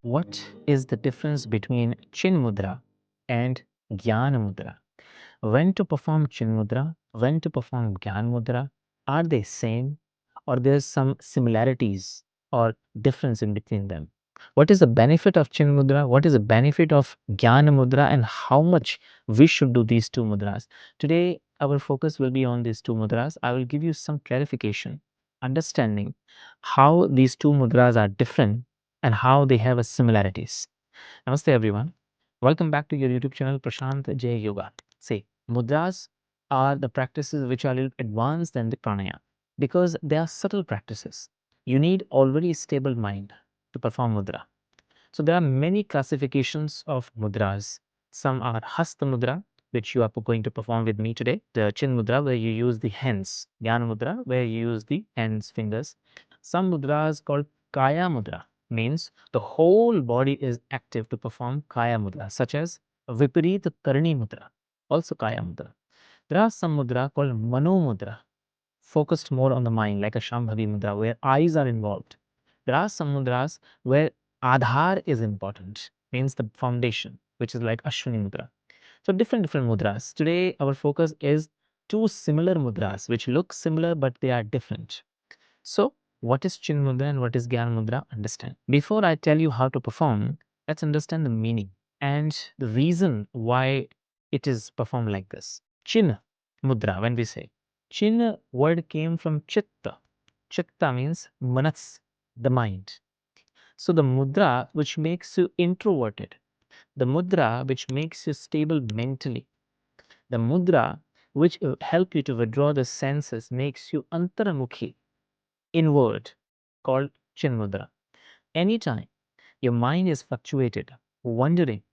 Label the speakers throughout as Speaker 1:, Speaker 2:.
Speaker 1: what is the difference between Chin Mudra and GYAN Mudra? When to perform Chin Mudra, when to perform GYAN Mudra, are they same or there's some similarities or difference in between them? What is the benefit of Chin Mudra? What is the benefit of GYAN Mudra and how much we should do these two mudras? Today, our focus will be on these two mudras. I will give you some clarification, understanding how these two mudras are different and how they have a similarities. Namaste everyone. Welcome back to your YouTube channel Prashant J Yoga. See, mudras are the practices which are a little advanced than the pranayama because they are subtle practices. You need already stable mind to perform mudra. So there are many classifications of mudras. Some are Hasta Mudra, which you are going to perform with me today. The Chin Mudra, where you use the hands. Gyan Mudra, where you use the hands, fingers. Some mudras called Kaya Mudra, means the whole body is active to perform Kaya Mudra, such as Viparita Karni Mudra, also Kaya Mudra. There are some mudra called Mano Mudra, focused more on the mind, like a Shambhavi Mudra, where eyes are involved. There are some mudras where Adhar is important, means the foundation, which is like Ashwini Mudra. So different mudras. Today, our focus is two similar mudras, which look similar, but they are different. So what is Chin Mudra and what is Gyan Mudra? Understand. Before I tell you how to perform, let's understand the meaning and the reason why it is performed like this. Chin Mudra, when we say Chin word came from Chitta. Chitta means manas, the mind. So the mudra which makes you introverted, the mudra which makes you stable mentally, the mudra which help you to withdraw the senses makes you antaramukhi, inward, called Chin Mudra. Anytime your mind is fluctuated, wandering,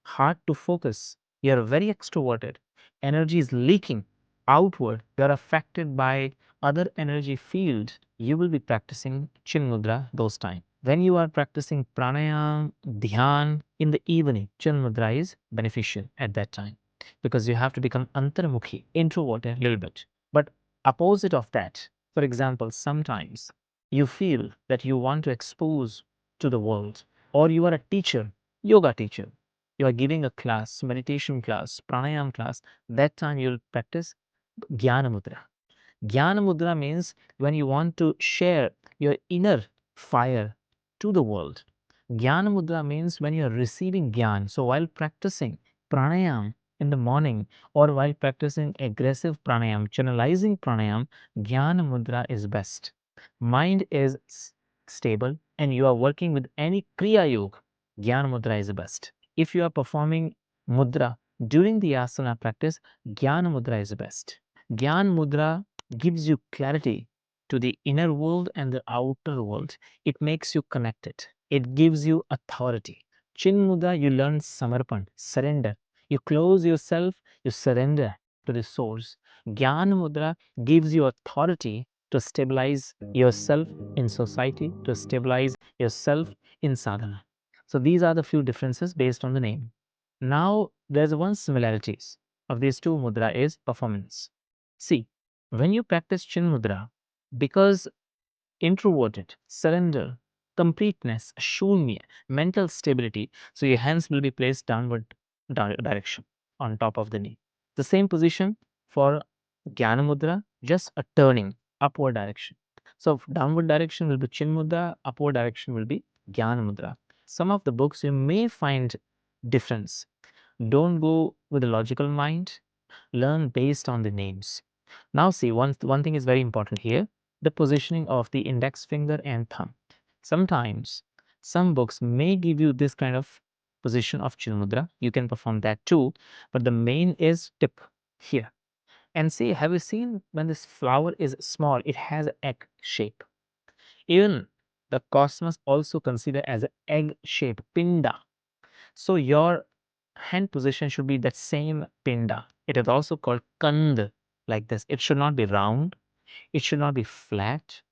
Speaker 1: hard to focus, you are very extroverted, energy is leaking outward, you are affected by other energy field, you will be practicing Chin Mudra those time. When you are practicing pranayama, dhyan in the evening, Chin Mudra is beneficial at that time because you have to become antarmukhi, introverted a little bit. But opposite of that, for example, sometimes you feel that you want to expose to the world, or you are a teacher, yoga teacher, you are giving a class, meditation class, pranayama class, that time you'll practice Jnana Mudra. Jnana Mudra means when you want to share your inner fire to the world. Jnana Mudra means when you are receiving Jnana. So while practicing pranayama in the morning or while practicing aggressive pranayama, channelizing pranayama, Jnana Mudra is best. Mind is stable and you are working with any Kriya Yoga, Jnana Mudra is the best. If you are performing mudra during the asana practice, Jnana Mudra is the best. Gyan Mudra gives you clarity to the inner world and the outer world. It makes you connected. It gives you authority. Chin Mudra, you learn samarpan, surrender. You close yourself, you surrender to the source. Gyan Mudra gives you authority to stabilize yourself in society, to stabilize yourself in sadhana. So these are the few differences based on the name. Now there's one similarities of these two mudra is performance. See, when you practice Chin Mudra, because introverted, surrender, completeness, shunya, mental stability, so your hands will be placed downward direction on top of the knee. The same position for Jnana Mudra, just a turning upward direction. So downward direction will be Chin Mudra, upward direction will be Jnana Mudra. Some of the books you may find difference. Don't go with a logical mind, learn based on the names. Now see, one thing is very important here, the positioning of the index finger and thumb. Sometimes some books may give you this kind of position of Chin Mudra. You can perform that too, but the main is tip here. And see, have you seen when this flower is small, it has an egg shape. Even the cosmos also considered as an egg shape, pinda. So your hand position should be that same pinda. It is also called kand, like this. It should not be round. It should not be flat,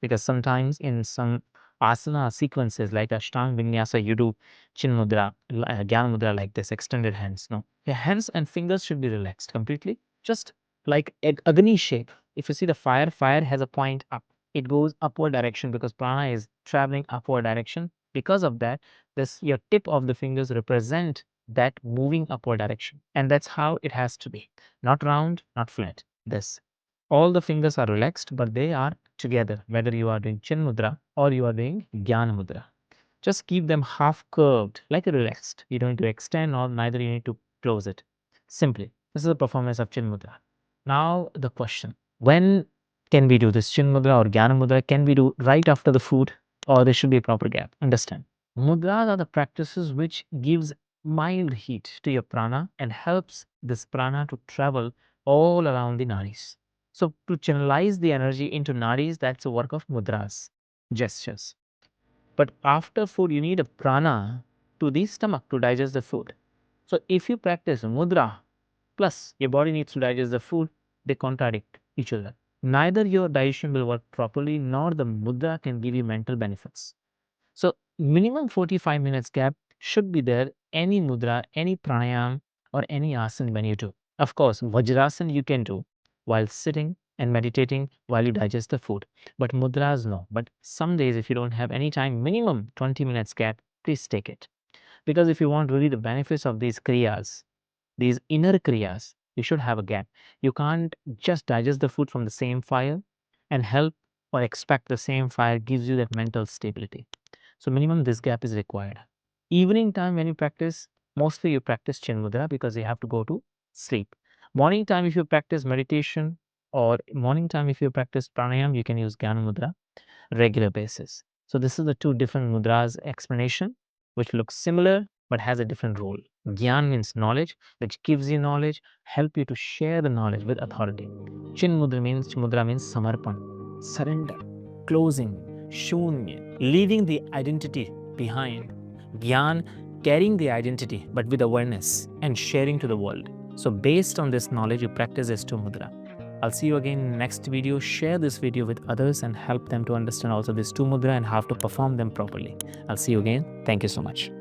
Speaker 1: because sometimes in some asana sequences like Ashtanga Vinyasa, you do Chin Mudra, Jnana Mudra like this, extended hands. No, your hands and fingers should be relaxed completely, just like Agni shape. If you see the fire, fire has a point up. It goes upward direction because prana is traveling upward direction. Because of that, this your tip of the fingers represent that moving upward direction. And that's how it has to be. Not round, not flat. This. All the fingers are relaxed, but they are together, whether you are doing Chin Mudra or you are doing GYAN Mudra. Just keep them half curved, like relaxed. You don't need to extend or neither you need to close it. Simply. This is the performance of Chin Mudra. Now the question. When can we do this Chin Mudra or GYAN Mudra? Can we do right after the food or there should be a proper gap? Understand. Mudras are the practices which gives mild heat to your prana and helps this prana to travel all around the nadis. So to channelize the energy into nadis, that's the work of mudras, gestures. But after food, you need a prana to the stomach to digest the food. So if you practice mudra plus your body needs to digest the food, they contradict each other. Neither your digestion will work properly nor the mudra can give you mental benefits. So minimum 45 minutes gap should be there any mudra, any pranayam or any asana when you do. Of course, vajrasana you can do while sitting and meditating while you digest the food. But mudras no. But some days if you don't have any time, minimum 20 minutes gap, please take it. Because if you want really the benefits of these kriyas, these inner kriyas, you should have a gap. You can't just digest the food from the same fire and help or expect the same fire gives you that mental stability. So minimum this gap is required. Evening time when you practice, mostly you practice Chin Mudra because you have to go to sleep. Morning time if you practice meditation or morning time if you practice pranayam, you can use Gyan Mudra regular basis. So this is the two different mudras explanation which looks similar but has a different role. Gyan means knowledge, which gives you knowledge, help you to share the knowledge with authority. Chin Mudra means samarpan, surrender, closing, shunya, leaving the identity behind. Gyan, carrying the identity but with awareness and sharing to the world. So based on this knowledge, you practice this two mudra. I'll see you again in next video. Share this video with others and help them to understand also this two mudra and how to perform them properly. I'll see you again. Thank you so much.